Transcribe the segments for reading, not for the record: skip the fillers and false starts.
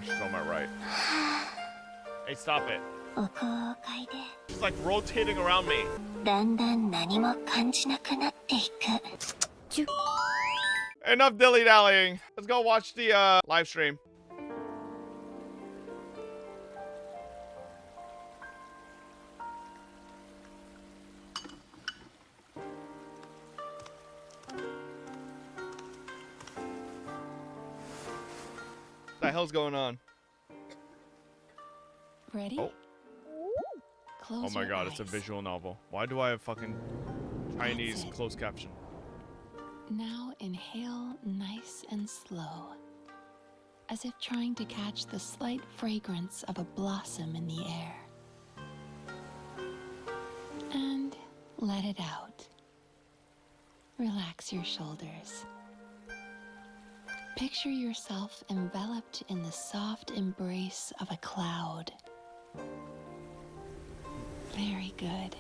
here. She's on my right. Hey, stop it. She's like rotating around me. Enough dilly-dallying. Let's go watch the live stream. What the hell's going on? Ready? Oh. Close Oh my your god, eyes. it's a visual novel. Why do I have fucking Chinese That's it. closed caption? Now inhale nice and slow, as if trying to catch the slight fragrance of a blossom in the air. And let it out. Relax your shoulders. Picture yourself enveloped in the soft embrace of a cloud. Very good.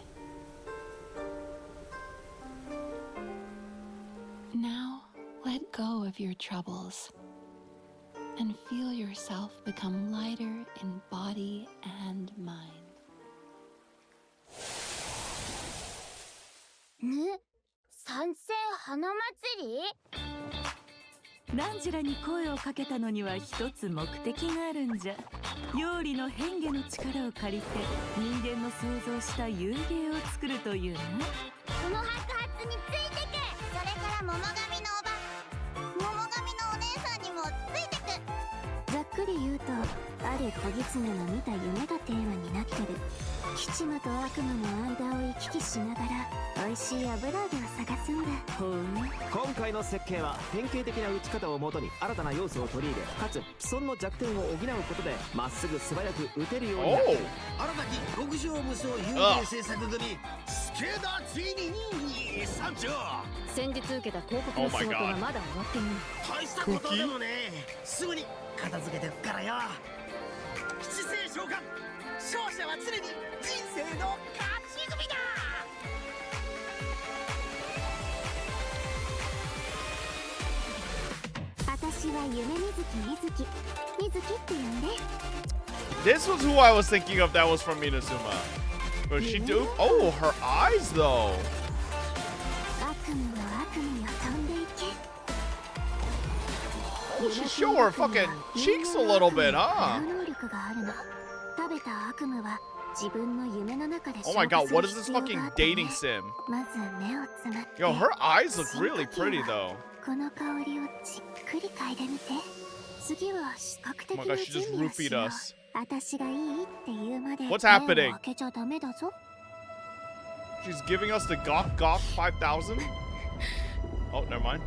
Now, let go of your troubles and feel yourself become lighter in body and mind. 参戦花祭り？ナンジラに声をかけたのには一つ目的があるんじゃ。妖理の変化の力を借りて人間の想像した遊芸を作るというな。この白髪についてく。それから桃神のお姉さんにもついてく。ざっくり言うと、ある小狐の見た夢がテーマになってる。吉間と悪夢の間を行き来しながら美味しい油揚げを探すんだ。ほう。今回の設計は典型的な打ち方をもとに新たな要素を取り入れ、かつ既存の弱点を補うことでまっすぐ素早く打てるようになる。Oh! 新たき極上無双有名制作組スケーダーついに参上。先日受けた広告の仕事がまだ終わっていない。大したことでもね、すぐに片付けてくからよ。七星召喚、勝者は常に人生の勝ち組だ。私は夢水木って呼んで。 This was who I was thinking of that was from Inazuma. But she do? Oh, her eyes though. 悪夢の悪夢よ飛んでいけ。 Oh, she show her fucking cheeks a little bit, huh? 能力があるの。食べた悪夢は自分の夢の中で Oh my god, what is this fucking dating sim? まず目をつむって。 Yo, her eyes look really pretty though. この香りをじっくり嗅いでみて。次は視覚的 Oh my な god, she 準 just 備をし roofied よう。 us. 私がいいって言うまで What's 目 happening? を開けちゃダメだぞ。 She's giving us the Gok Gok 5000? Oh, never mind.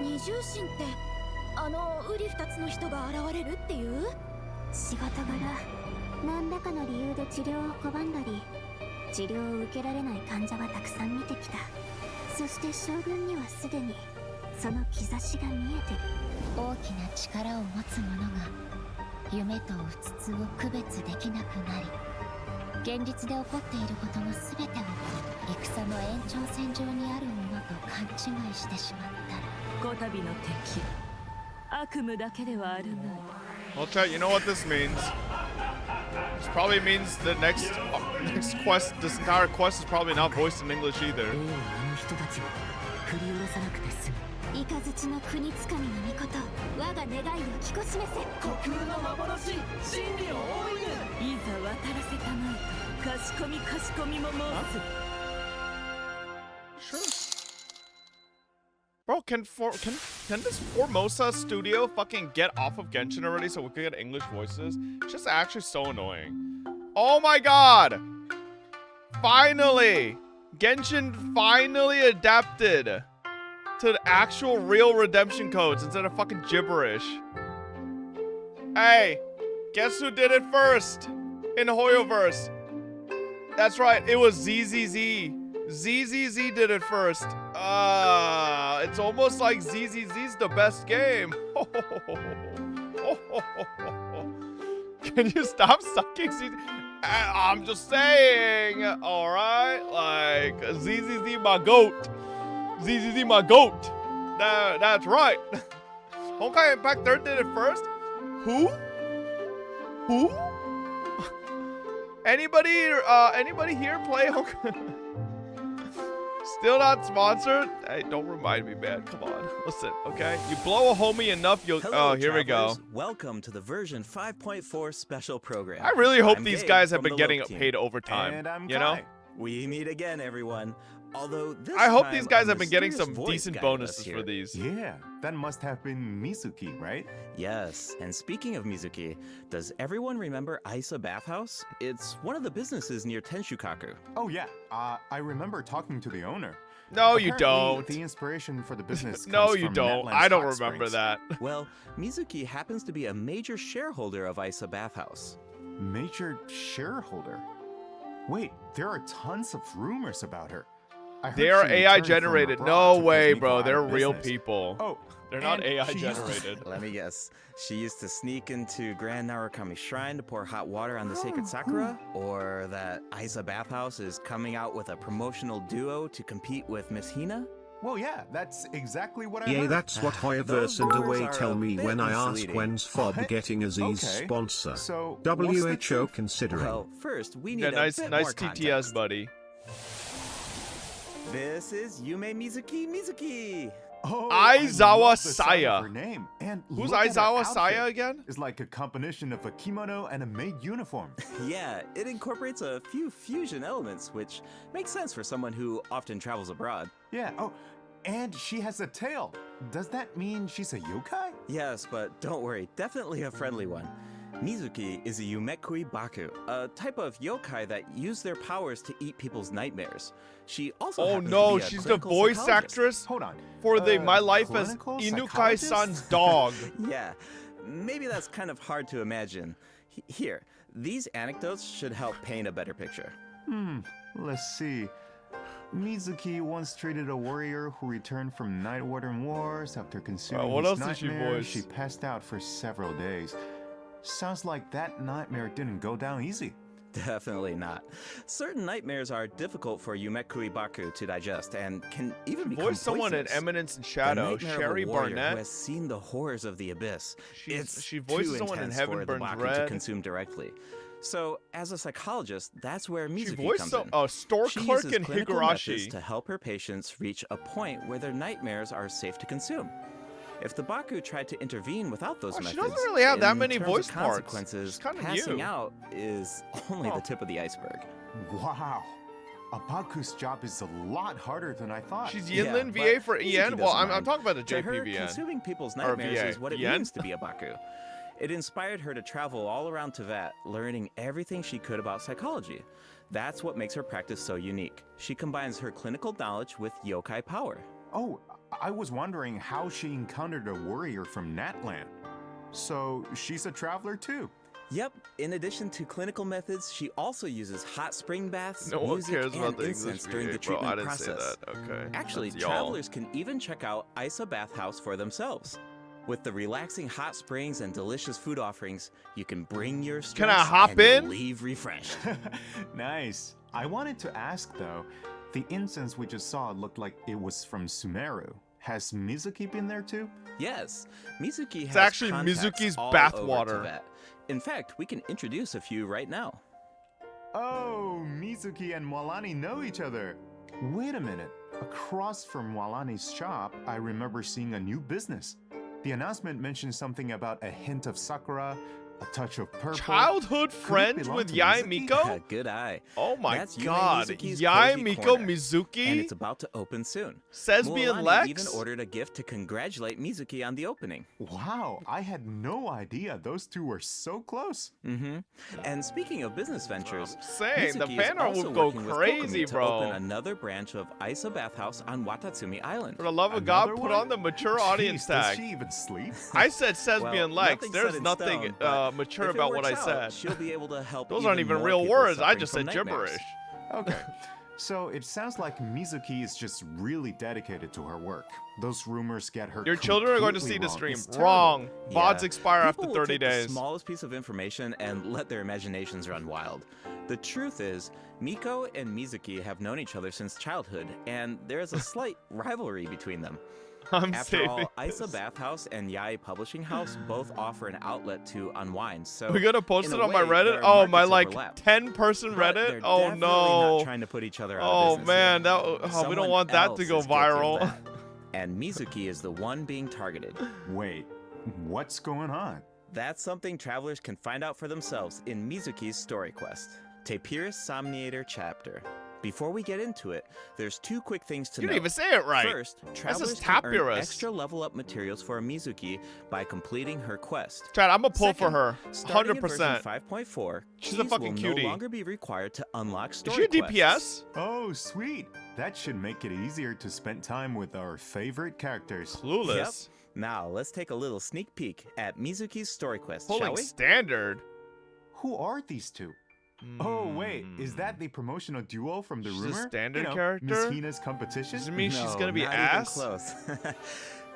二重心ってウリ二つの人が現れるっていう？仕事柄何らかの理由で治療を拒んだり治療を受けられない患者はたくさん見てきた。そして将軍にはすでにその兆しが見えてる。大きな力を持つ者が夢とうつつを区別できなくなり現実で起こっていることの全てを戦の延長線上にあるものと勘違いしてしまったら。こたびの敵、悪夢だけではあるまい。 Well, chat, you know what this means? This probably means the next quest, this entire quest is probably not voiced in English either. あの人たちを振り下ろさなくて済む。雷の国つかみの御事、我が願いを聞こしめせ。虚空の幻、真理を追いぬ。いざ渡らせたまいと、かしこみも申す。 Sure. Bro, can this Formosa studio fucking get off of Genshin already so we can get English voices? It's just actually so annoying. Oh my god! Finally! Genshin finally adapted to the actual real redemption codes instead of fucking gibberish. Hey, guess who did it first in Hoyoverse? That's right, it was ZZZ. ZZZ did it first. It's almost like ZZZ's the best game. Can you stop sucking ZZ? I'm just saying, alright? Like, ZZZ my goat. ZZZ my goat. That's right. Honkai Impact 3 did it first? Who? Who? Anybody here play Hoka? Still not sponsored? Hey, don't remind me, man. Come on. Listen, okay? You blow a homie enough, you'll... Hello, oh, here we go. travelers. Welcome to the version 5.4 special program. I really hope I'm these Gabe guys have from been the getting Loke team. paid overtime. And I'm you know? Kai. We meet again, everyone. Although this I hope time, these guys a have been getting mysterious some voice decent guided us bonuses here. for these. Yeah, that must have been Mizuki, right? Yes, and speaking of Mizuki, does everyone remember Isa Bathhouse? It's one of the businesses near Tenshukaku. Oh yeah, I remember talking to the owner. No, you Apparently, don't. The inspiration for the business No, comes you from don't. Netland's I don't hot remember springs. that. Well, Mizuki happens to be a major shareholder of Isa Bathhouse. Major shareholder. Wait, there are tons of rumors about her. I heard They are she AI returned from generated. abroad No to put way, Nico bro. out They're of real business. people. Oh, They're not and AI she used to- generated. Let me guess. She used to sneak into Grand Narukami Shrine to pour hot water on the sacred sakura? Or that Isa Bathhouse is coming out with a promotional duo to compete with Miss Hina? Well, yeah, that's exactly what I Yeah, heard. that's what Those Hoyoverse and rumors Away are tell a me bit when I ask misleading. when's Fob What? getting Aziz's Okay. sponsor. So, what's the WHO truth? considering. Well, first, we need Yeah, a nice bit nice more TTS, context. buddy. This is Yume Mizuki. Oh, Aizawa I love the sound Saya. of her name. And Who's look at her Aizawa Saya outfit. again? It's like a combination of a kimono and a maid uniform. Yeah, it incorporates a few fusion elements, which makes sense for someone who often travels abroad. Yeah. Oh, and she has a tail. Does that mean she's a yokai? Yes, but don't worry, definitely a friendly one. Mizuki is a Yumekui Baku, a type of yokai that use their powers to eat people's nightmares. She also Oh happens to no, be a she's the clinical voice psychologist. actress Hold on. for the My Life as clinical Inukai-san's psychologist? dog. Yeah, maybe that's kind of hard to imagine. Here, these anecdotes should help paint a better picture. Let's see. Mizuki once treated a warrior who returned from Night Warden Wars after consuming what his else did she nightmare. voice? She passed out for several days. Sounds like that nightmare didn't go down easy. Definitely not. Certain nightmares are difficult for Yumekui Baku to digest and can even become Voice someone in poisonous. Eminence and The Shadow, nightmare of a Sherry warrior who Barnett. has seen the horrors of the abyss. She voices too someone in intense Heaven for the Burns Baku Red. to consume directly. So, as a psychologist, that's where She Mizuki voiced comes some in. store She clerk uses in clinical methods Higurashi. to help her patients reach a point where their nightmares are safe to consume. If the Baku tried to intervene without those Oh, she methods, doesn't really have that in many terms voice of parts. consequences, She's kinda passing new. out is only Oh. the tip of the iceberg. Wow. A Baku's job is a lot harder than I thought. She's Yeah, Yinlin but VA for Mizuki EN. Well, doesn't I'm mind. talking about the To her, JPVN. consuming people's Or nightmares VA. is what it Yen? means to be a Baku. It inspired her to travel all around Tibet, learning everything she could about psychology. That's what makes her practice so unique. She combines her clinical knowledge with yokai power. Oh, I was wondering how she encountered a warrior from Natland. So she's a traveler too. Yep, in addition to clinical methods, she also uses hot spring baths, No one music, cares and about the incense English during the VA, bro. treatment I didn't process. say that. Okay. Actually, That's y'all. travelers can even check out Isa Bathhouse for themselves. With the relaxing hot springs and delicious food offerings, you can bring your stress Can I hop and in? leave refreshed. Nice. I wanted to ask though, the incense we just saw looked like it was from Sumeru. Has Mizuki been there too? Yes, Mizuki has It's actually contacts Mizuki's all bathwater. over Tibet. In fact, we can introduce a few right now. Oh, Mizuki and Walani know each other. Wait a minute. Across from Walani's shop, I remember seeing a new business. The announcement mentioned something about a hint of sakura, a touch of purple. Childhood friends belong with to Yai Mizuki? Miko? Good eye. Oh my That's Yume god. Mizuki's Yai Cozy Miko Corner, Mizuki? And it's about to open soon. Sesbi and Mualani Lex? even ordered a gift to congratulate Mizuki on the opening. Wow, I had no idea those two were so close. Mm-hmm. And speaking of business ventures, Saying, the Mizuki is fan art also will go working with crazy, Kokomi to bro. open another branch of Isa Bathhouse on Watatsumi Island. For the love of God, Another put one? on the mature audience Jeez, does tag. she even sleep? I said Sesbi Well, and Lex. nothing's There's set in nothing stone, but mature if it about what I works said. out, she'll be able to help. Those aren't even more real people words. I suffering just from said nightmares. gibberish. Okay. So it sounds like Mizuki is just really dedicated to her work. Those rumors get her. Your children are going to see completely the wrong. stream. It's terrible. Wrong. VODs Yeah. expire after People will 30 take days. The smallest piece of information and let their imaginations run wild. The truth is, Miko and Mizuki have known each other since childhood, and there is a slight rivalry between them. I'm After saving all, this. Isa Bathhouse and Yai Publishing House both offer an outlet to unwind. So We're gonna post in it a on my way, Reddit. their Oh, my markets like overlap. 10-person But Reddit. they're Oh definitely no. not trying to put each other out of Oh business man, here. that we don't Someone want that to else go is guilty of viral. that. And Mizuki is the one being targeted. Wait, what's going on? That's something travelers can find out for themselves in Mizuki's story quest, Tapirus Somniator chapter. Before we get into it, there's two quick things to You know. didn't even say it right. First, travelers is can earn Tapirus. extra level up materials for Mizuki by completing her quest. Chad, I'm gonna pull for Second, her. starting in version 100%. 5.4, She's a keys fucking will cutie. no longer be required to unlock Is story she a quests. DPS? Oh, sweet. That should make it easier to spend time with our favorite characters. Clueless. Yep. Now, let's take a little sneak peek at Mizuki's story quest, shall Pulling we? standard. Who are these two? Oh, wait, is that the promotional duo from the She's a rumor? standard you know, character? Miss Hina's competition? Does it mean she's No, gonna be not ass? Even close.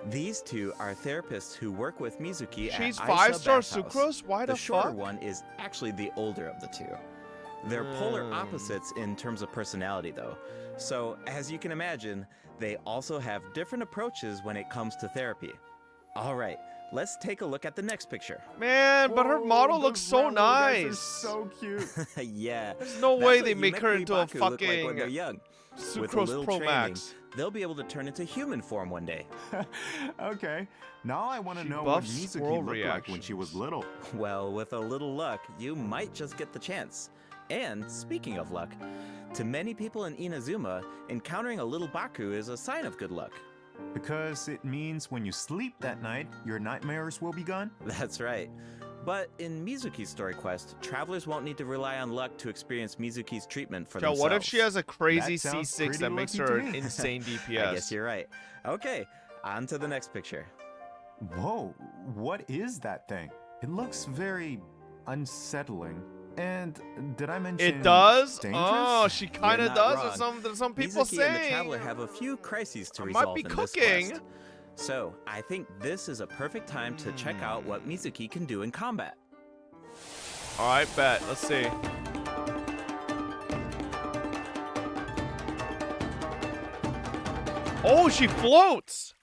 These two are therapists who work with Mizuki at She's Isa 5-star Bathhouse. sucrose? Why the shorter fuck? one is actually the older of the two. They're polar opposites in terms of personality, though. So, as you can imagine, they also have different approaches when it comes to therapy. All right, let's take a look at the next picture. Man, but her Whoa, model those looks so Raoul guys are nice. so cute. Yeah. There's no That's way what they make her Yumeko into a Ibaku look like when fucking they're young. With a Sucrose little Pro training, Max. they'll be able to turn into human form one day. Okay, now I want to She know what buffs Mizuki squirrel looked like when she was reactions. little. Well, with a little luck, you might just get the chance. And speaking of luck, to many people in Inazuma, encountering a little Baku is a sign of good luck. Because it means when you sleep that night, your nightmares will be gone? That's right. But in Mizuki's story quest, travelers won't need to rely on luck to experience Mizuki's treatment for Joe, themselves. what if she has a crazy That sounds C6 that pretty makes lucky her to an me. insane DPS? I guess you're right. Okay, on to the next picture. Whoa, what is that thing? It looks very unsettling. And did I mention It does? dangerous? Oh, she kind of not does. wrong. Or some people Mizuki and the say. traveler have a few crises to I resolve might be in this cooking. quest. So, I think this is a perfect time to check out what Mizuki can do in combat. All right, bet. Let's see. Oh, she floats.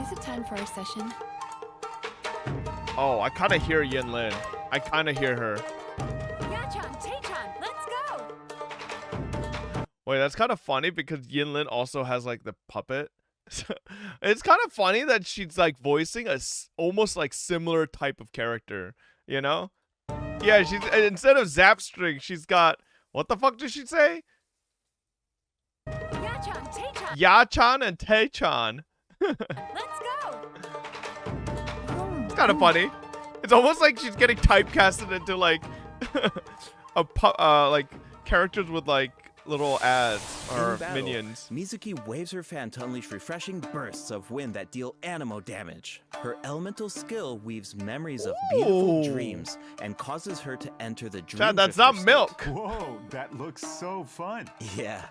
Is it time for our session? Oh, I kind of hear Yin Lin. I kind of hear her. Yachan, Taechan, let's go! Wait, that's kind of funny because Yin Lin also has like the puppet. It's kind of funny that she's like voicing a almost like similar type of character, you know? Yeah, she's instead of Zapstring, she's got what the fuck did she say? Yachan, Taechan, Yachan and Taechan. let's go! It's kind of funny. It's almost like she's getting typecasted into like like characters with like little ads or In battle, minions. Mizuki waves her fan to unleash refreshing bursts of wind that deal animo damage. Her elemental skill weaves memories of beautiful Ooh. dreams and causes her to enter the dream Chad, that's drifter not state. milk. Whoa, that looks so fun. Yeah.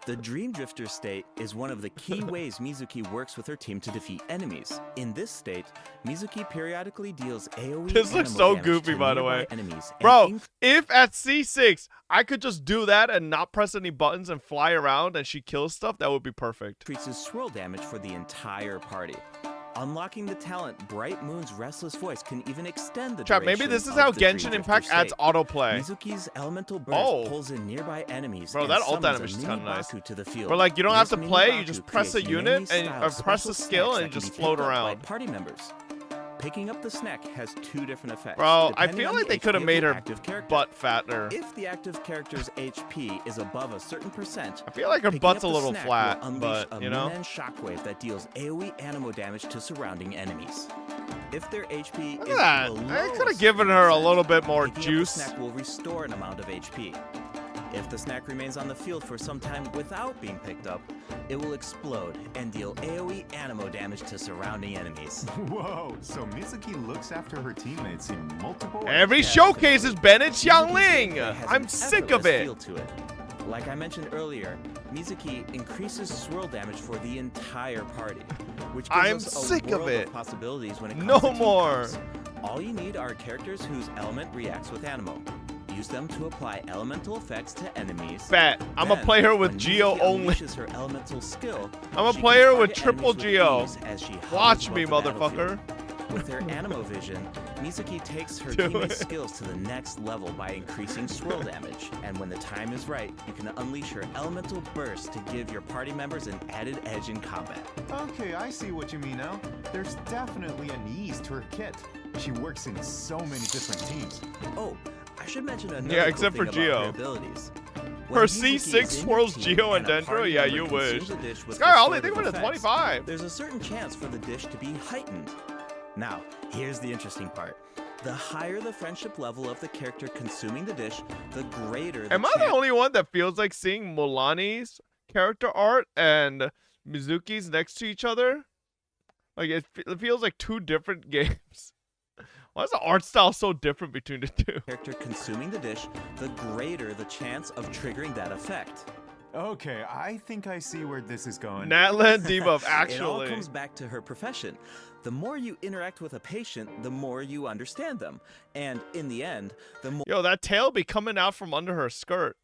The Dream Drifter state is one of the key ways Mizuki works with her team to defeat enemies. In this state, Mizuki periodically deals AoE This looks animo so damage goofy, to by the nearby way. enemies and Bro, if at C6 I could just do that and not press any buttons and fly around and she kills stuff, that would be perfect. increases swirl damage for the entire party. Unlocking the talent Bright Moon's Restless Voice can even extend the Chat, maybe duration this is of how the Dream Genshin Drifter Impact adds state. autoplay. Mizuki's elemental burst Oh. pulls in nearby enemies. Bro, and that ult summons a animation's mini kinda nice. Baku to the field. Where like you don't have This to mini play, you Baku just press a creates unit and many-style or press a special skill snacks and that can just be float picked up by around. party members. Picking up the snack has two different effects. Bro, I depending feel on like the they HP could have of made the her active character. butt fatter. If the active character's HP is above a certain percent, I feel like her picking butt's a up the little snack flat, will unleash but a you know. Minan shockwave that deals AoE animo damage to surrounding enemies. If their HP Look is at that. below I could a have given her a certain little bit more picking up juice. The snack will restore an amount of HP. If the snack remains on the field for some time without being picked up, it will explode and deal AoE animo damage to surrounding enemies. Whoa, so Mizuki looks after her teammates in multiple Every ways. showcase is Bennett Mizuki's Xiangling. gameplay has I'm an sick of effortless it. feel to it. Like I mentioned earlier, Mizuki increases swirl damage for the entire party, which gives I'm us a sick of world it. possibilities when it comes No to team more. comps. All you need are characters whose element reacts with Animo. Use them to apply elemental effects to enemies. Bet. I'm a Then, player with when Geo Mizuki only. unleashes her elemental skill, I'm a she can player with target triple enemies Geo. ease as she hovers Watch above me, the motherfucker. battlefield. With her Animo vision, Mizuki takes her Do teammates' it. skills to the next level by increasing swirl damage. And when the time is right, you can unleash her elemental burst to give your party members an added edge in combat. Okay, I see what you mean now. There's definitely an ease to her kit. She works in so many different teams. Oh, I should mention another Yeah, cool except for thing Geo. about her abilities. Her When Mizuki C6 is in your swirls team Geo and a Dendro? party Yeah, member you consumes wish. a dish with Sky, I only restorative think I'm at effects, 25. There's a certain chance for the dish to be heightened. Now, here's the interesting part. The higher the friendship level of the character consuming the dish, the greater the Am I the chance. only one that feels like seeing Mulani's character art and Mizuki's next to each other? Like, it feels like two different games. Why is the art style so different between the two? Character consuming the dish, the greater the chance of triggering that effect. Okay, I think I see where this is going. Natlan debuff, It all actually. comes back to her profession. The more you interact with a patient, the more you understand them. And in the end, the Yo, that tail be coming out from under her skirt.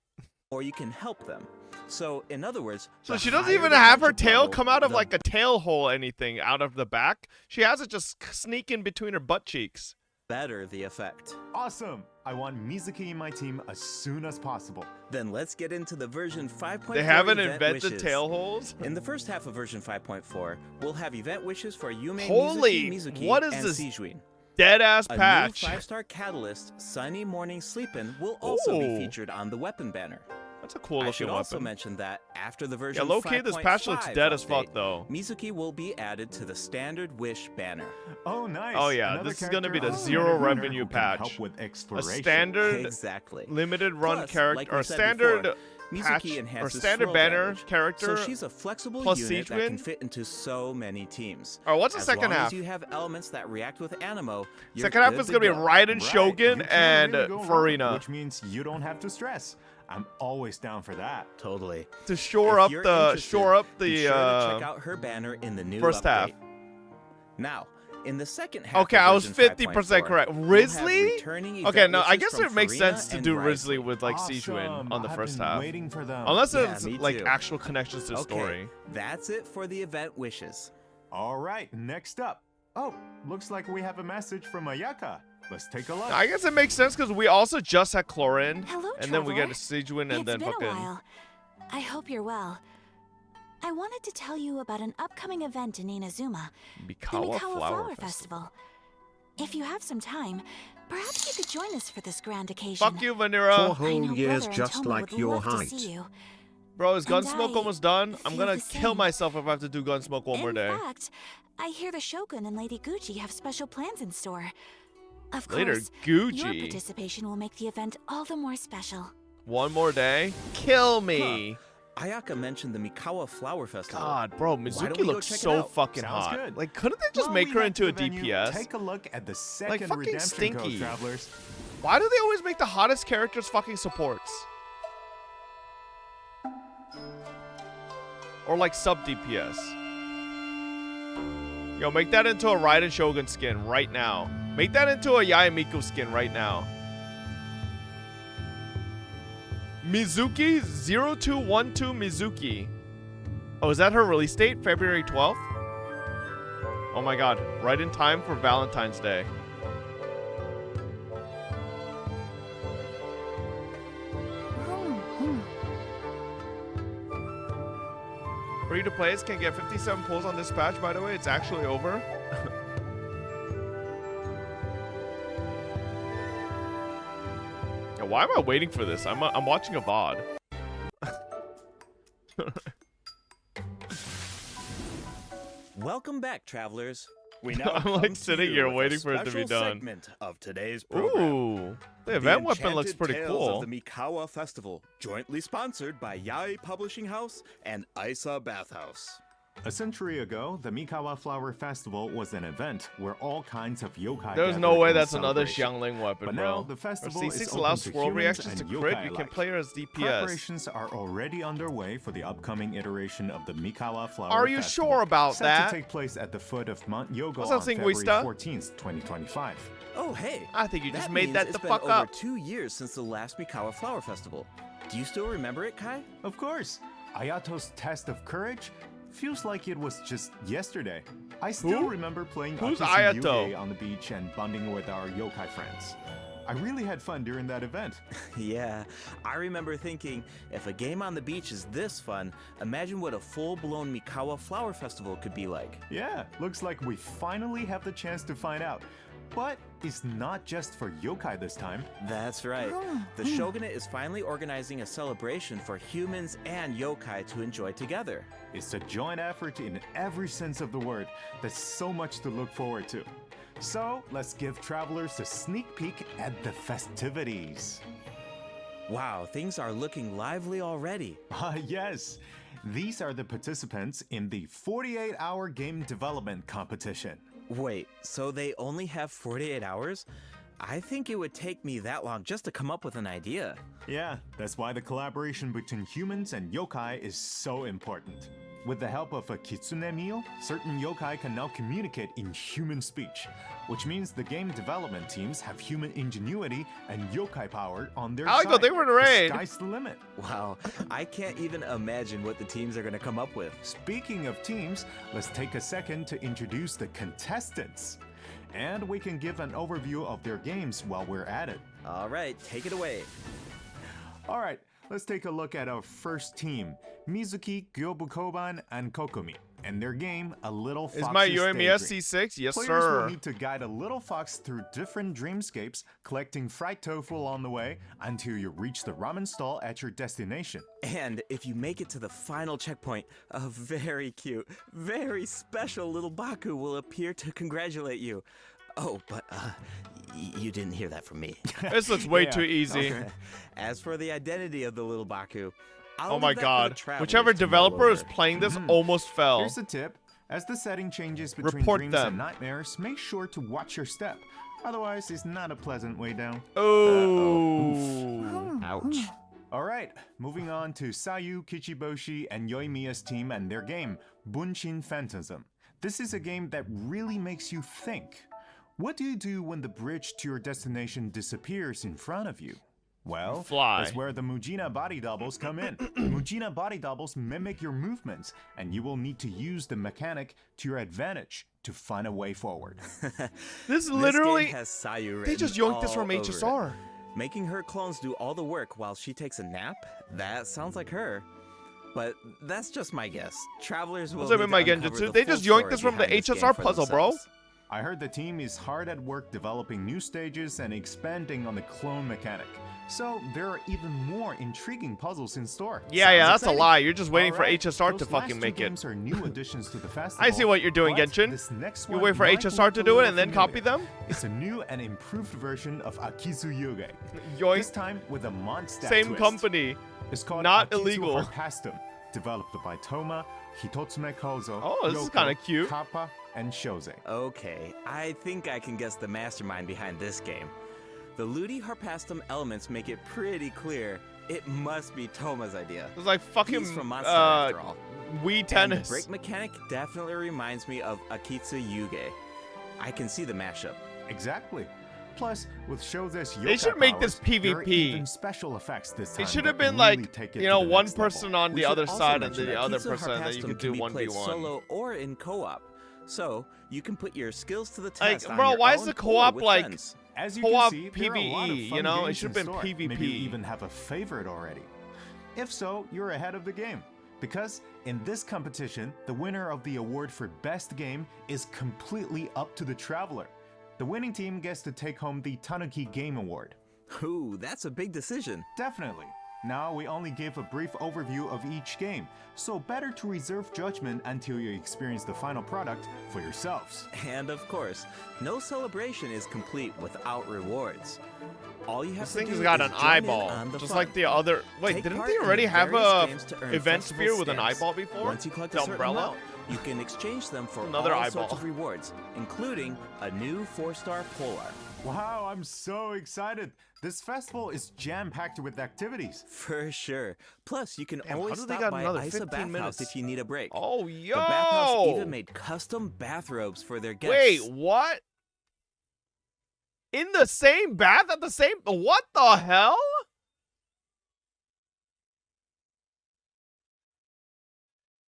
more you can help them. So, in other words, So the she doesn't higher even the have her friendship tail level, come out of the like a tail hole, anything out of the back. She has it just sneak in between her butt cheeks. better the effect. Awesome! I want Mizuki in my team as soon as possible. Then let's get into the version 5.4 They haven't event invented wishes. tail holes? In the first half of version 5.4, we'll have event wishes for Yume, Holy, Mizuki, what is and this Seijuin. Dead ass A patch. new 5-star catalyst, Sunny Morning Sleepin', will also be Ooh. featured on the weapon banner. That's a cool I should looking also weapon. mention that after the Yeah, version low key, this patch looks 5.5 dead as fuck update, though. Mizuki will be added to the standard wish banner. Oh, nice. Oh, yeah, Another this is gonna be character the on zero Runner revenue who can patch. help with A exploration. standard Exactly. limited run Plus, character like or we said standard before, patch Mizuki or enhances standard swirl banner damage, character. So she's a flexible plus unit that Seijuin? can fit into so many teams. Alright, what's the As second long half? as you have elements that react with Animo, you're Second half good is to gonna be go. Raiden, Right, Shogun, you can't and really go wrong, Farina which means you don't have to stress. I'm always down for that. Totally. to shore If up you're the interested, shore up be the sure to check out her banner in the new first half. update. Now, in the second half. Okay, of I was version 50% 5.4, correct. we'll have Risley? returning Okay, event no, I wishes guess from it makes Farina sense to and do Risley. Risley with like Seijuin Awesome. on the I've first been half. waiting for them. Unless Yeah, it's me like too. actual connections to the Okay, story. that's it for the event wishes. All right, next up. Oh, looks like we have a message from Ayaka. Let's take a look. I guess it makes sense because we also just had Chlorine, Hello, and then we get Trevor. a Seijuin, and It's then been fucking. a while. I hope you're well. I wanted to tell you about an upcoming event in Inazuma, the Mikawa Mikawa Flower Festival. Festival. If you have some time, perhaps you could join us for this grand occasion. Fuck you, Four Vanilla. I whole know years Brother and just Tomo like would your love to height. see you. Bro, is And Gunsmoke I almost done? I'm feel gonna the kill same. myself if I have to do Gunsmoke one more day. In fact, I hear the Shogun and Lady Gucci have special plans in store. Of Later, course, your Gucci. participation will make the event all the more special. One more day? Kill me. Ayaka mentioned the Mikawa Flower Festival. God, bro, don't Mizuki we go looks check it so out? fucking Sounds hot. good. Like, couldn't they just While make we her head into to a the venue, DPS? Take a look at the second fucking redemption Stinky. code, travelers. Why do they always make the hottest characters fucking supports? Or like sub DPS. Yo, make that into a Raiden Shogun skin right now. Make that into a Yayamiku skin right now. Mizuki 0212 Mizuki. Oh, is that her release date? February 12th? Oh my god, right in time for Valentine's Day. Free to plays can get 57 pulls on this patch, by the way. It's actually over. Yeah, why am I waiting for this? I'm watching a VOD. Welcome back, travelers. We now I'm, come like, to sitting you here with a waiting for it to be special done. segment of today's program. Ooh, the event weapon looks Enchanted pretty Tales cool. Of the Mikawa Festival, jointly sponsored by Yai Publishing House and Isa Bathhouse. A century ago, the Mikawa Flower Festival was an event where all kinds of yokai There's gathered no way in that's another celebration. Xiangling weapon, But bro. now the festival If is C6 open allows to swirl humans reactions and to yokai crit, you can alike. play her as DPS. Preparations are already underway for the upcoming iteration of the Mikawa Flower Are you Festival, sure about set that? to take place at the foot of Mount Yogo What's on up, February Singuista? 14th, 2025. Oh, hey. I think you just That made means that it's the been fuck over up. 2 years since the last Mikawa Flower Festival. Do you still remember it, Kai? Of course, Ayato's test of courage feels like it was just yesterday. I still Who? remember playing Who's Akisu Ayato? Yuge on the beach and bonding with our yokai friends. I really had fun during that event. Yeah, I remember thinking, if a game on the beach is this fun, imagine what a full-blown Mikawa Flower Festival could be like. Yeah, looks like we finally have the chance to find out. But it's not just for yokai this time. That's right. The Shogunate is finally organizing a celebration for humans and yokai to enjoy together. It's a joint effort in every sense of the word. There's so much to look forward to. So let's give travelers a sneak peek at the festivities. Wow, things are looking lively already. Yes, these are the participants in the 48-hour game development competition. Wait, so they only have 48 hours? I think it would take me that long just to come up with an idea. Yeah, that's why the collaboration between humans and yokai is so important. With the help of a kitsune meal, certain yokai can now communicate in human speech, which means the game development teams have human ingenuity and yokai power on their I side. thought they were in a raid. The sky's the limit. Wow, I can't even imagine what the teams are gonna come up with. Speaking of teams, let's take a second to introduce the contestants. And we can give an overview of their games while we're at it. All right, take it away. All right, let's take a look at our first team, Mizuki, Gyobukoban, and Kokumi, and their game, A Little Fox's Is my Daydream. UMES C6? Yes, Players sir. will need to guide a little fox through different dreamscapes, collecting fried tofu along the way until you reach the ramen stall at your destination. And if you make it to the final checkpoint, a very cute, very special little Baku will appear to congratulate you. Oh, but you didn't hear that from me. This looks way Yeah, too easy. As for the identity of the little Baku, I'll Oh my leave that for the god. travelers Whichever to mull developer is over. playing this almost fell. Here's a tip. As the setting changes between Report dreams them. and nightmares, make sure to watch your step. Otherwise, it's not a pleasant way down. Oh. Ouch. Alright, moving on to Sayu, Kichiboshi, and Yoimiya's team and their game, Bunshin Phantasm. This is a game that really makes you think. What do you do when the bridge to your destination disappears in front of you? Well, Fly. that's where the Mujina body doubles come in. Mujina body doubles mimic your movements, and you will need to use the mechanic to your advantage to find a way forward. This literally. This game has Sayu They just written yoinked this all from over HSR. it. Making her clones do all the work while she takes a nap? That sounds like her. But that's just my guess. Travelers will What's up need with my to uncover Genjutsu? the They full just yoinked story this from the behind this game HSR for puzzle, bro. themselves. I heard the team is hard at work developing new stages and expanding on the clone mechanic. So there are even more intriguing puzzles in store. Yeah, yeah, that's Sounds a lie. You're just waiting Alright, for HSR to those fucking last two make it. games are new additions to the festival. I see what you're doing, but Genshin. this next You one wait for might HSR to look a do it little and then copy familiar. them? It's a new and improved version of Akizu Yuge. This Yoink. time with a monster Same twist. company. It's called Not Akizu illegal. Harpastum, developed by Toma, Hitotsume Kozo, Oh, this is Yoko, kinda cute. Kappa, and Shoze. Okay, I think I can guess the mastermind behind this game. The Ludi Harpastum elements make it pretty clear it must be Toma's idea. It's like fucking He's from Monster after all. Wii And the tennis. break mechanic definitely reminds me of Akitsu Yuge. I can see the mashup. Exactly. Plus, with Shoze's yokai They should make this powers, there are PvP. even special effects this time. It should have that been really like, take it you to know, the one next level. person on We the should other also side and mention the that other Akitsu person, and then you Harpastum can do be played 1v1. solo or in co-op. So, you can put your skills to the Like, test on bro, your why is own the or co-op with like friends. As you co-op can see, there are a lot of PvE, fun you know? It games should in have been store. Maybe you PvP. even have a favorite already. If so, you're ahead of the game. Because in this competition, the winner of the award for best game is completely up to the traveler. The winning team gets to take home the Tanuki Game Award. Ooh, that's a big decision. Definitely. Now we only gave a brief overview of each game, so better to reserve judgment until you experience the final product for yourselves. And of course, no celebration is complete without rewards. All you have This to thing do has got is an join in eyeball, on the just fun. like the other. Wait, Take didn't part they in already the have various a games to earn event festival spear with an stamps. eyeball before? Once you collect The a certain umbrella? amount, you can exchange them for Another all eyeball. sorts of rewards, including a new 4-star polar. Wow, I'm so excited! This festival is jam-packed with activities. For sure. Plus, you can Damn, always how do they stop got by another Isa 15 Bathhouse minutes? if you need a break. Oh, The bathhouse even yo! made custom bathrobes for their guests. Wait, what? In the same bath at the same? What the hell?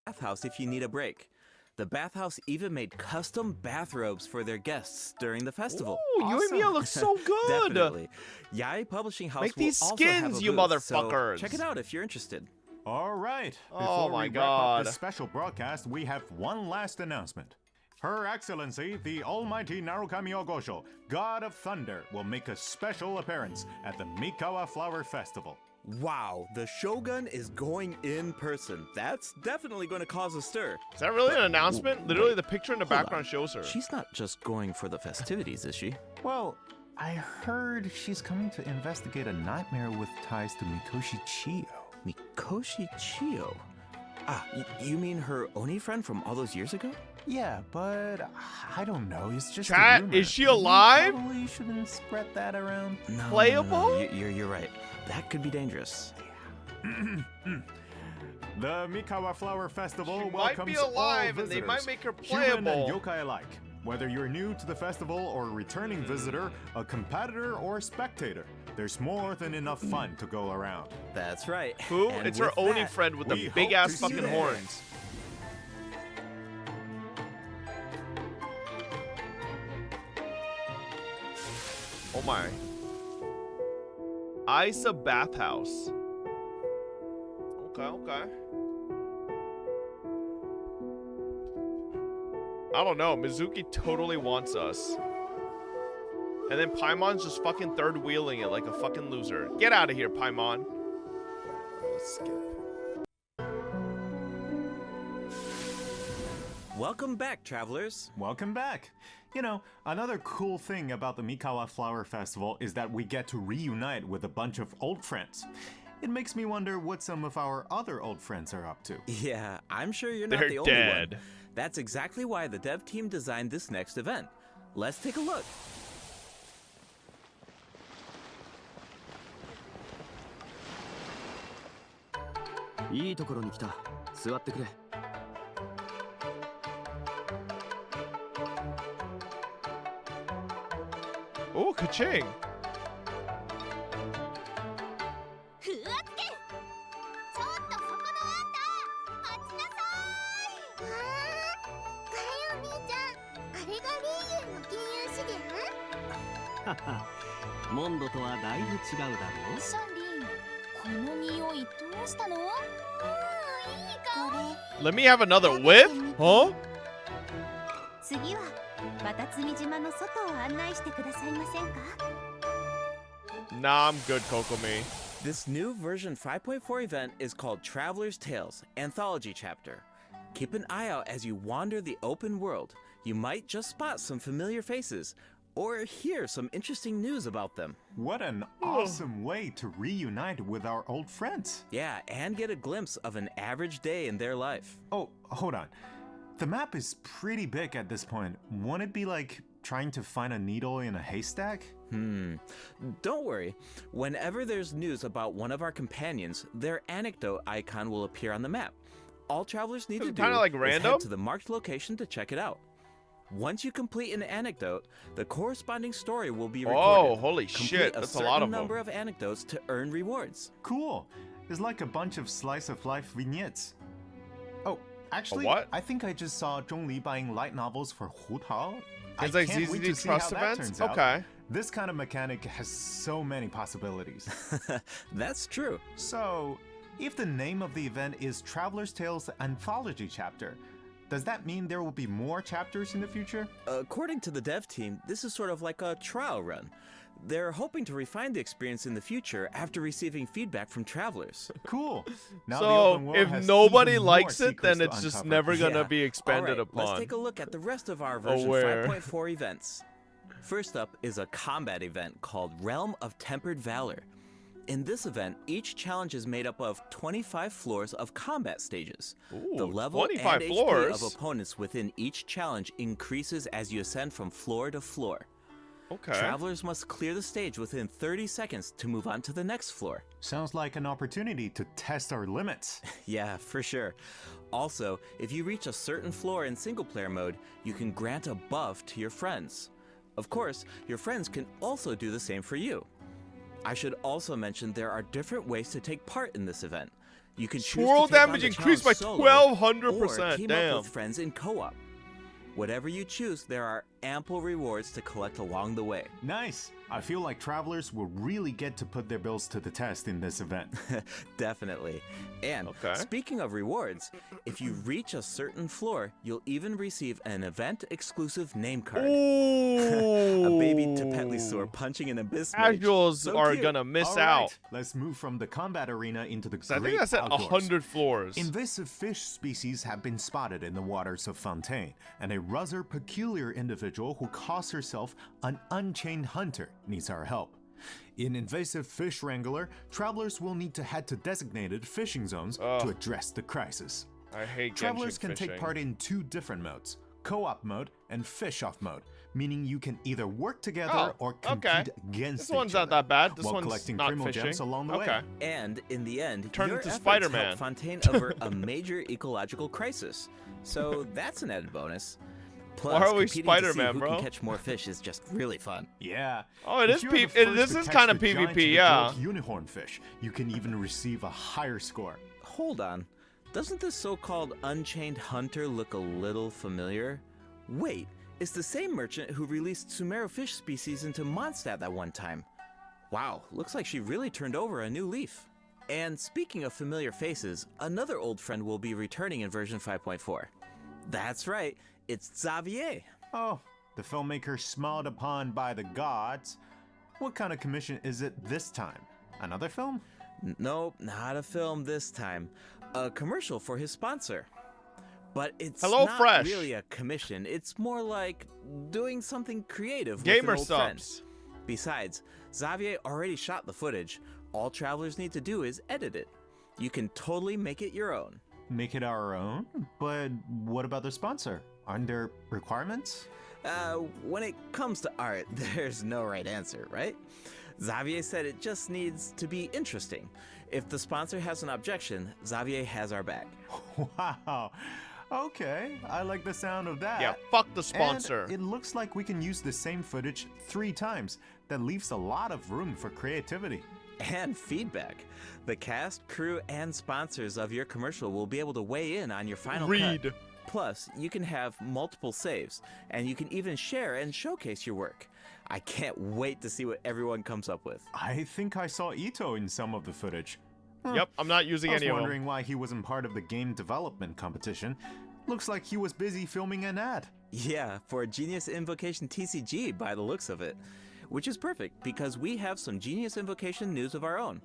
Bathhouse if you need a break. The bathhouse even made custom bathrobes for their guests during the festival. Ooh, Yoimiya looks so good. Definitely. Yai Publishing House Make will these also skins, have a you booth, so motherfuckers. check it out if you're interested. All right. Oh Before my we wrap God. up this special broadcast, we have one last announcement. Her Excellency, the Almighty Narukami Ogosho, God of Thunder, will make a special appearance at the Mikawa Flower Festival. Wow, the Shogun is going in person. That's definitely going to cause a stir. Is that really an announcement? Literally, wait, the picture in the hold background on. shows her. She's not just going for the festivities, is she? Well, I heard she's coming to investigate a nightmare with ties to Mikoshi Chiyo. Mikoshi Chiyo? Ah, you mean her Oni friend from all those years ago? Yeah, but I don't know. It's just Chat, a rumor. is she alive? We probably shouldn't spread that around. No, Playable? No, you're right. That could be dangerous. The Mikawa Flower Festival She might welcomes be alive, all and they visitors, might make her human and playable. yokai alike. Whether you're new to the festival or a returning visitor, a competitor or a spectator, there's more than enough fun to go around. That's right. Who? And It's her with Oni that, friend with the we hope big ass to see you fucking there. horns. Oh my. Isa Bathhouse. Okay, okay. I don't know. Mizuki totally wants us. And then Paimon's just fucking third wheeling it like a fucking loser. Get out of here, Paimon. Let's skip. Welcome back, travelers. Welcome back. You know, another cool thing about the Mikawa Flower Festival is that we get to reunite with a bunch of old friends. It makes me wonder what some of our other old friends are up to. Yeah, I'm sure you're not They're the only dead. one. That's exactly why the dev team designed this next event. Let's take a look. Oh, ka-ching. ふわっけちょっとそこのあんた待ちなさーいおはよう兄ちゃんあれがリーユンの金融資源モンドとはだいぶ違うだろう。シャンリンこの匂いどうしたのいい香り Let me have another whiff? Huh? 次はバタツミ島の外を案内してくださいませんか Nah, I'm good, Kokomi. This new version 5.4 event is called Traveler's Tales Anthology Chapter. Keep an eye out as you wander the open world. You might just spot some familiar faces or hear some interesting news about them. What an awesome way to reunite with our old friends. Yeah, and get a glimpse of an average day in their life. Oh, hold on. The map is pretty big at this point. Won't it be like trying to find a needle in a haystack? Don't worry. Whenever there's news about one of our companions, their anecdote icon will appear on the map. All travelers need Is to it do kinda like is random? head to the marked location to check it out. Once you complete an anecdote, the corresponding story will be recorded. Oh, holy Complete shit. a That's a certain lot of number them. of anecdotes to earn rewards. Cool. It's like a bunch of slice of life vignettes. Oh, actually, what? I think I just saw Zhongli buying light novels for Hu Tao. It's I like can't wait to ZZD see how Trust that events? turns out. Okay. This kind of mechanic has so many possibilities. That's true. So, if the name of the event is Traveler's Tales Anthology Chapter, Does that mean there will be more chapters in the future? According to the dev team, this is sort of like a trial run. They're hoping to refine the experience in the future after receiving feedback from travelers. Cool. Now the So open world if has nobody even likes more it, then secrets it's to just uncover. never gonna Yeah. be expanded All right, upon. Let's take a look at the rest of our version Aware. 5.4 events. First up is a combat event called Realm of Tempered Valor. In this event, each challenge is made up of 25 floors of combat stages. The Ooh, level 25 and floors? HP of opponents within each challenge increases as you ascend from floor to floor. Okay. Travelers must clear the stage within 30 seconds to move on to the next floor. Sounds like an opportunity to test our limits. Yeah, for sure. Also, if you reach a certain floor in single-player mode, you can grant a buff to your friends. Of course, your friends can also do the same for you. I should also mention there are different ways to take part in this event. You can choose Swirl to take on damage the increased by challenge solo, 1200%. or team Damn. up with friends in co-op. Whatever you choose, there are ample rewards to collect along the way. Nice. I feel like travelers will really get to put their bills to the test in this event. Definitely. And Okay. speaking of rewards, if you reach a certain floor, you'll even receive an event-exclusive name card. Ooh. A baby Tapetlisaur punching an abyss mage. Casuals So are cute. gonna miss All out. right, let's move from the combat arena into the So I great think I said outdoors. 100 floors. Invasive fish species have been spotted in the waters of Fontaine, and a rather peculiar individual who calls herself an unchained hunter needs our help. In Invasive Fish Wrangler, travelers will need to head to designated fishing zones to address the crisis. I hate Travelers Genshin can fishing. take part in two different modes, co-op mode and fish-off mode, meaning you can either work together Oh, or okay. compete against This one's each not other that bad. This while one's collecting not primo fishing. gems along the Okay. way. And in the end, Turn your into efforts Spider-Man. help Fontaine avert a major ecological crisis. So that's an added bonus. Plus, Why are we competing to see Spider-Man, who bro? can catch more fish is just really fun. Yeah. Oh, it If is you're the P- it- first this to is catch kinda the giant PvP, yeah. Vidoric unicorn fish, you can even receive a higher score. Hold on. Doesn't this so-called Unchained Hunter look a little familiar? Wait, it's the same merchant who released Sumeru fish species into Mondstadt that one time. Wow, looks like she really turned over a new leaf. And speaking of familiar faces, another old friend will be returning in version 5.4. That's right, it's Xavier. Oh, the filmmaker smiled upon by the gods. What kind of commission is it this time? Another film? Nope, not a film this time. A commercial for his sponsor. But it's Hello not Fresh. really a commission. It's more like doing something creative with Gamer an old friend. subs. Besides, Xavier already shot the footage. All travelers need to do is edit it. You can totally make it your own. Make it our own? But what about the sponsor? Aren't there requirements? When it comes to art, there's no right answer, right? Xavier said it just needs to be interesting. If the sponsor has an objection, Xavier has our back. Wow. Okay, I like the sound of that. Yeah, fuck the sponsor. And it looks like we can use the same footage 3 times. That leaves a lot of room for creativity. And feedback. The cast, crew, and sponsors of your commercial will be able to weigh in on your final cut. Read. Plus, you can have multiple saves, and you can even share and showcase your work. I can't wait to see what everyone comes up with. I think I saw Ito in some of the footage. Yep, I'm not using I was any of them. wondering why he wasn't part of the game development competition. Looks like he was busy filming an ad. Yeah, for Genius Invocation TCG by the looks of it. Which is perfect, because we have some Genius Invocation news of our own.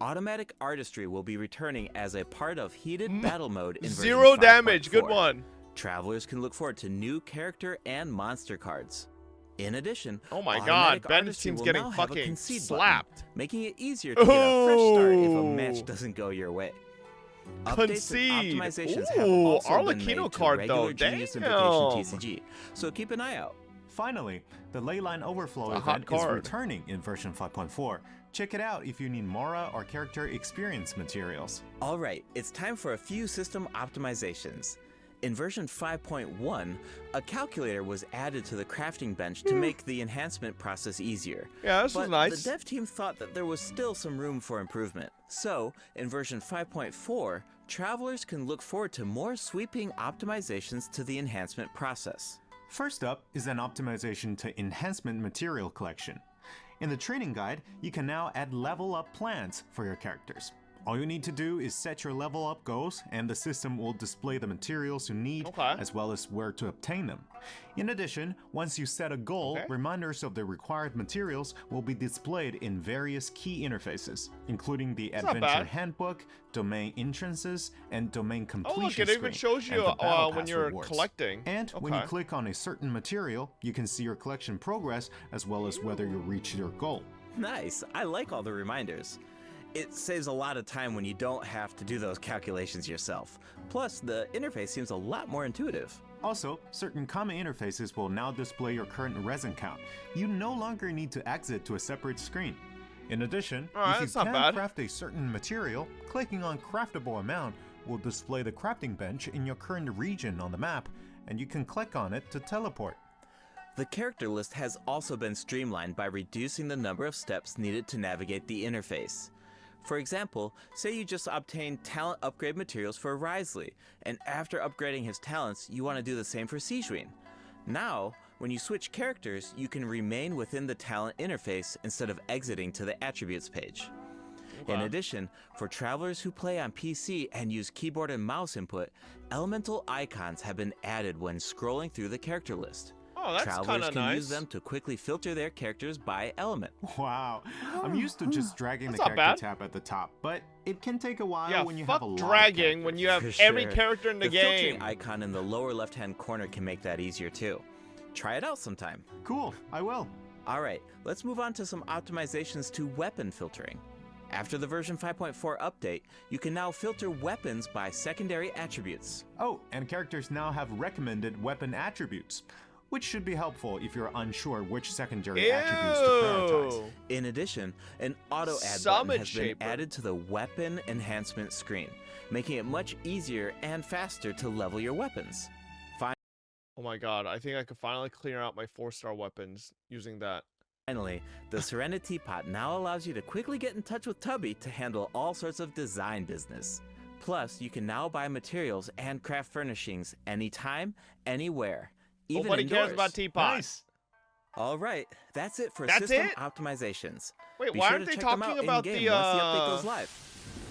Automatic Artistry will be returning as a part of Heated Battle Mode in version 0 damage. Good 5.4. one. Travelers can look forward to new character and monster cards. In addition, Oh my Automatic God, Ben Artistry seems will getting now have a fucking concede slapped. button, making it easier to get a fresh start if a Ooh. match doesn't go your way. Updates Concede. and optimizations have Ooh, also been Arlecchino made to card, regular though. Genius Damn. Invocation TCG, so keep an eye out. Finally, the Leyline Overflow A hot event is card. returning in version 5.4. Check it out if you need Mora or character experience materials. Alright, it's time for a few system optimizations. In version 5.1, a calculator was added to the crafting bench to make the enhancement process easier. Yeah, this but was nice. the dev team thought that there was still some room for improvement. So, in version 5.4, travelers can look forward to more sweeping optimizations to the enhancement process. First up is an optimization to enhancement material collection. In the training guide, you can now add level up plans for your characters. All you need to do is set your level up goals, and the system will display the materials you need, as well as where to obtain them. In addition, once you set a goal, reminders of the required materials will be displayed in various key interfaces, including the Adventure Handbook, domain entrances, and domain completion screen. Oh, look, it even shows you when you're collecting. And when you click on a certain material, you can see your collection progress, as well as whether you reach your goal. Nice. I like all the reminders. It saves a lot of time when you don't have to do those calculations yourself. Plus, the interface seems a lot more intuitive. Also, certain common interfaces will now display your current resin count. You no longer need to exit to a separate screen. In addition, if you can craft a certain material, clicking on Craftable Amount will display the crafting bench in your current region on the map, and you can click on it to teleport. The character list has also been streamlined by reducing the number of steps needed to navigate the interface. For example, say you just obtained talent upgrade materials for Risley, and after upgrading his talents, you want to do the same for Sijun. Now, when you switch characters, you can remain within the talent interface instead of exiting to the attributes page. In addition, for travelers who play on PC and use keyboard and mouse input, elemental icons have been added when scrolling through the character list. Oh, that's Travelers can use them to quickly filter their characters by element. Wow, I'm used to just dragging the character tab at the top, but it can take a while when you have a lot dragging of when you have every character in the game. Filtering icon in the lower left-hand corner can make that easier too. Try it out sometime. Cool, I will. Alright, let's move on to some optimizations to weapon filtering. After the version 5.4 update, you can now filter weapons by secondary attributes. Oh, and characters now have recommended weapon attributes, which should be helpful if you're unsure which secondary attributes to prioritize. In addition, an auto add button has been added to the weapon enhancement screen, making it much easier and faster to level your weapons. Oh my god, I think I could finally clear out my 4-star weapons using that. Finally, the Serenity Pot now allows you to quickly get in touch with Tubby to handle all sorts of design business. Plus, you can now buy materials and craft furnishings anytime, anywhere. Even nobody indoors. cares about Teapot. Nice. All right, that's it for That's system it? optimizations. Wait, Be why sure aren't to they check them talking out about in-game the once the update goes live.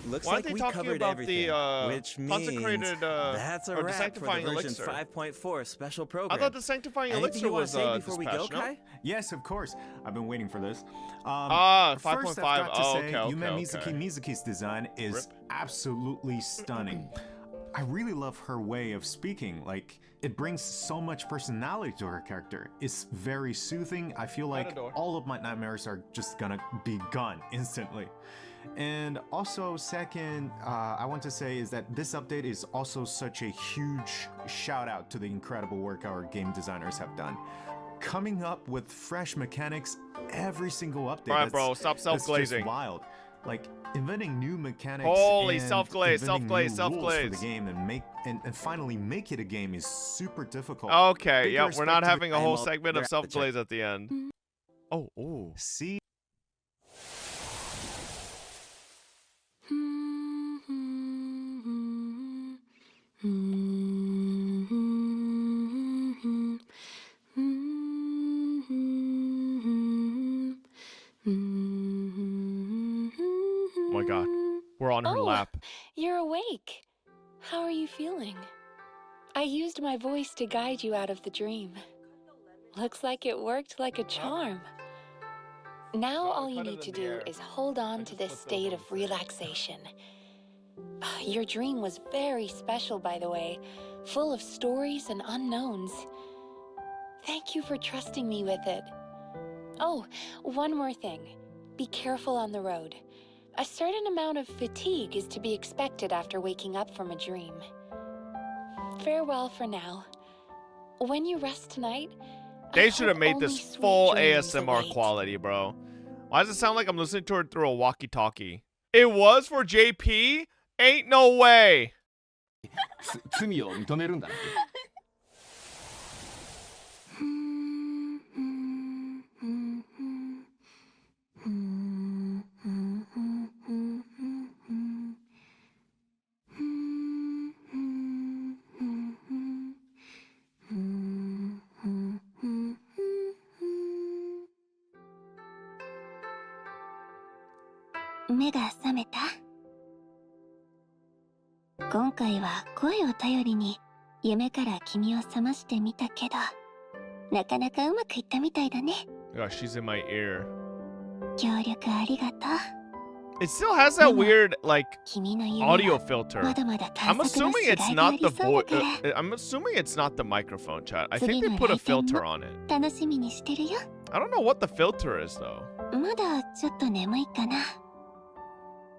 Looks why aren't like they we talking covered about everything, the which means consecrated that's a or the wrap for the sanctifying version elixir? 5.4 special program. I thought the sanctifying Anything elixir you want was to say before we go, dispatched, no? Kai? Yes, of course. I've been waiting for this.5.5. First, I've got to say, Okay, Yume okay. Mizuki's design is absolutely stunning. I really love her way of speaking. Like, it brings so much personality to her character. It's very soothing. I feel like all of my nightmares are just gonna be gone instantly. And also, second, I want to say is that this update is also such a huge shout out to the incredible work our game designers have done. Coming up with fresh mechanics every single update. All right, bro, stop that's self-glazing. just wild. Like inventing new mechanics. Holy and self-glaze, inventing self-glaze, new self-glaze. rules for the game and finally make it a game is super difficult. Okay, Big yeah, we're respect not to the having a whole Well, segment they're of at the check. self-glaze at the end. Oh, ooh. See. Oh my god. We're on her lap. You're awake. How are you feeling? I used my voice to guide you out of the dream. Looks like it worked like a charm. Now all you need to do is hold on to this state of relaxation. Your dream was very special, by the way, full of stories and unknowns. Thank you for trusting me with it. Oh, one more thing. Be careful on the road. A certain amount of fatigue is to be expected after waking up from a dream. Farewell for now. When you rest tonight, They I should have hope made only this sweet full dreams ASMR await. quality, bro. Why does it sound like I'm listening to her through a walkie-talkie? It was for JP? Ain't no way. 罪を認めるんだって。目が覚めた？今回は声を頼りに夢から君を覚ましてみたけど、なかなかうまくいったみたいだね。 Gosh, she's in my ear. 協力ありがとう。 It still has that weird, like, 君の夢 audio は filter. まだまだ I'm 探索の assuming し it's がいがあ not り the そうだ voice. から I'm assuming it's not the microphone, chat. I think 次 they の put a 来店 filter も on it. 楽しみにしてるよ。 I don't know what the filter is, though. まだちょっと眠いかな。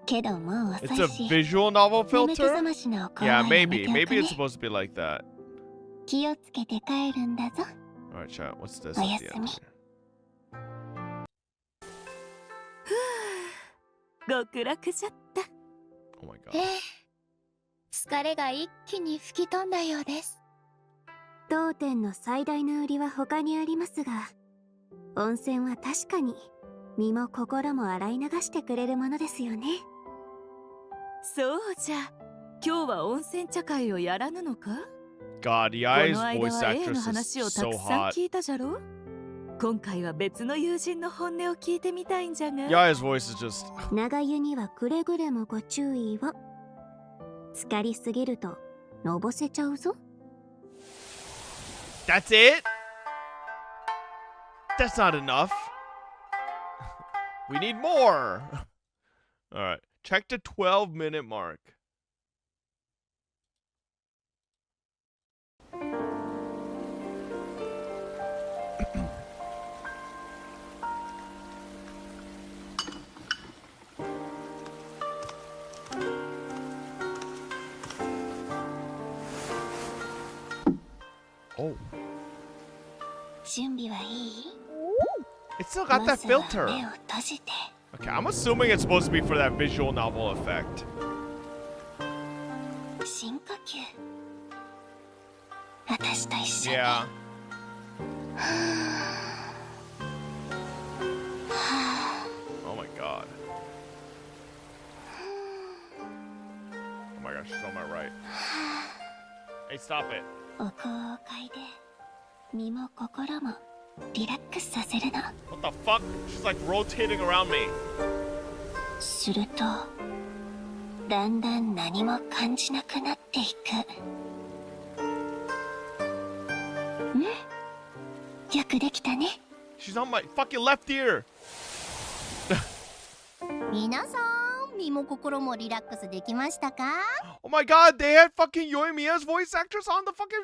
けどもう遅 It's a いし、 visual novel 眠気 filter? 覚ましの声 Yeah, はやめ maybe. ておく Maybe ね it's。supposed to be like that. 気をつけて帰るんだぞ。 Alright, chat. What's this? お at や the す end み。 here? 極楽じゃった。 Oh my え god. え、疲れが一気に吹き飛んだようです。当店の最大の売りは他にありますが、温泉は確かに身も心も洗い流してくれるものですよね。そうじゃ。今日は温泉茶会をやらぬのか？ God, こ Yai's の間 voice は A actress の is 話をた so くさん hot. 聞いたじゃろ。今回は別の友人の本音を聞いてみたいんじゃが。 Yai's voice is just. 長湯にはくれぐれもご注意を。浸かりすぎるとのぼせちゃうぞ。 That's it? That's not enough. We need more. Alright. Check the 12-minute mark. Oh. 準備はいい？ It's still got ま that ずは filter. 目を閉じて。 Okay, I'm assuming it's supposed to be for that visual novel effect. 深呼吸。私と一緒に。 Yeah. Oh my god. Oh my gosh, she's on my right. Hey, stop it. お香を嗅いで身も心もリラックスさせるの。 What the fuck? She's like rotating around me. するとだんだん何も感じなくなっていく。よくできたね。 She's on my fucking left ear. 皆さん、身も心もリラックスできましたか？ Oh my god, they had fucking Yoimiya's voice actress on the fucking.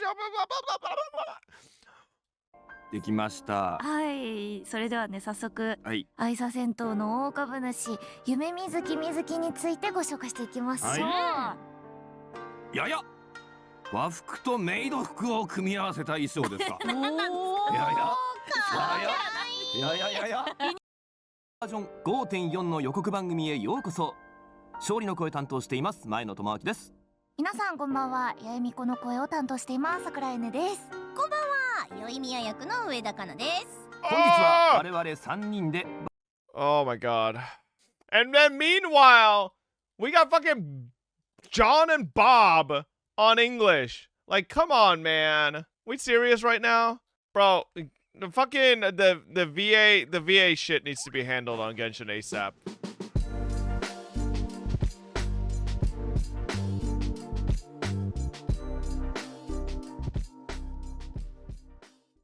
できました。はい、それではね、早速、はい。愛車銭湯の大株主、夢水木みずきについてご紹介していきましょう。やや和服とメイド服を組み合わせた衣装ですか。おー、やバージョン 5.4 の予告番組へようこそ。勝利の声担当しています前野智明です。皆さんこんばんは、八重美子の声を担当しています桜井音です。こんばんは、よいみや役の上田香奈です。本日は我々3人で Oh my god. And then meanwhile, we got fucking John and Bob on English. Like, come on, man. We serious right now? Bro, the fucking the VA shit needs to be handled on Genshin ASAP.